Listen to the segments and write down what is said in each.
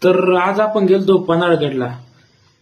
तर आज आपण गेलतो पन्हाळगडला.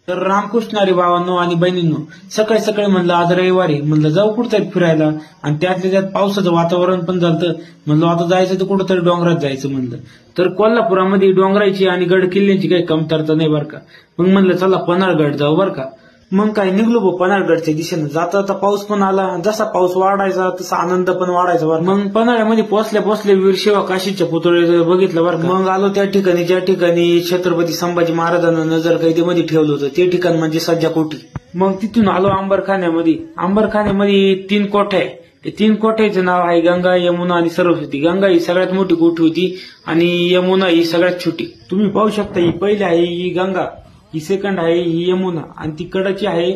तर रामकृष्ण हरी भावांनो आणि बहिणींनो, सकाळी सकाळी म्हणलं आज रविवारी, म्हणलं जाऊ कुठतरी फिरायला. आणि त्यातल्या त्यात पावसाचं वातावरण पण झालं. म्हणलं आता जायचं तर कुठंतरी डोंगरात जायचं म्हणलं. तर कोल्हापुरामध्ये डोंगराची आणि गड किल्ल्यांची काही कमतरता नाही बरं का. मग म्हणलं चला पन्हाळगड जाऊ बरं का. मग काय निघलो बो पन्हाळगडच्या दिशेनं. जाता जाता पाऊस पण आला. जसा पाऊस वाढायचा तसा आनंद पण वाढायचा बरं. मग पन्हाळ्यामध्ये पोचल्या वीर शिवा काशीच्या पुतळे बघितलं बरं का. मग आलो त्या ठिकाणी ज्या ठिकाणी छत्रपती संभाजी महाराजांना नजर कैदेमध्ये ठेवलं होतं ते ठिकाण म्हणजे सज्जा कोठी. मग तिथून आलो अंबरखान्यामध्ये. अंबरखान्यामध्ये 3 कोठ्या आहे. ते 3 कोठ्याचं नाव आहे गंगा, यमुना आणि सरस्वती. गंगा ही सगळ्यात मोठी कोठी होती आणि यमुना ही सगळ्यात छोटी. तुम्ही पाहू शकता, ही पहिली आहे ही गंगा, ही सेकंड आहे ही यमुना आणि ती कडची आहे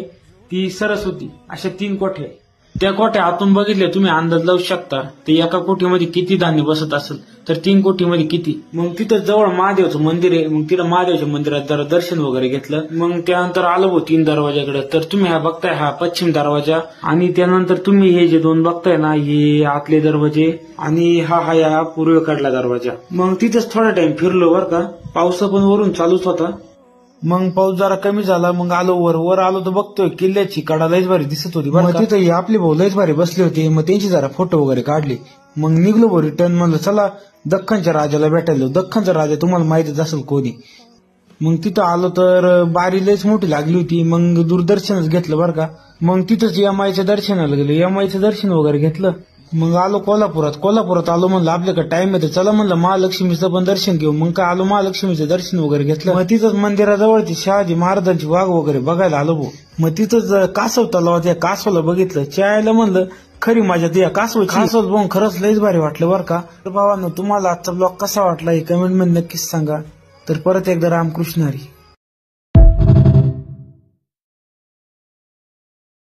ती सरस्वती. अशा 3 कोठ्या आहे. त्या कोठ्या आतून बघितल्या तुम्ही अंदाज लावू शकता ते एका कोठीमध्ये किती धान्य बसत असेल, तर 3 कोठीमध्ये किती. मग तिथं जवळ महादेवचं मंदिर आहे. मग तिथं महादेवच्या मंदिरात जरा दर्शन वगैरे घेतलं. मग त्यानंतर आलो भाऊ 3 दरवाजाकडे. तर तुम्ही हा बघताय हा पश्चिम दरवाजा आणि त्यानंतर तुम्ही हे जे 2 बघताय ना हे आतले दरवाजे आणि हा या पूर्वेकडला दरवाजा. मग तिथंच थोडा टाइम फिरलो बरं का. पाऊस पण वरून चालूच होता. मग पाऊस जरा कमी झाला. मग आलो वर आलो तर बघतोय किल्ल्याची कडा लयच भारी दिसत होती. मग तिथं आपले भाऊ लयच भारी बसले होते. मग त्यांची जरा फोटो वगैरे काढले. मग निघलो भाऊ रिटर्न. म्हणलं चला दख्खनच्या राजाला भेटायला. दख्खनचा राजा तुम्हाला माहितीच असेल कोणी. मग तिथं आलो तर बारी लयच मोठी लागली होती. मग दूरदर्शनच घेतलं बरं का. मग तिथंच यमाईच्या दर्शनाला गेलो. यमाईचं दर्शन वगैरे घेतलं. मग आलो कोल्हापुरात आलो. म्हणलं आपल्याकडे टाइम आहे तर चला म्हणलं महालक्ष्मीचं पण दर्शन घेऊ. मग काय आलो महालक्ष्मीचं दर्शन वगैरे घेतलं. मग तिथंच मंदिराजवळची शहाजी महाराजांची वाघ वगैरे बघायला आलो भाऊ. मग तिथंच कासव तलाव त्या कासवाला बघितलं. चायला म्हणलं खरी मजा ती कासवाची. कासव बघून खरंच लयच भारी वाटलं बरं का. तर भावांनो तुम्हाला आजचा ब्लॉग कसा वाटला हे कमेंट मध्ये नक्कीच सांगा. तर परत एकदा रामकृष्ण हरी.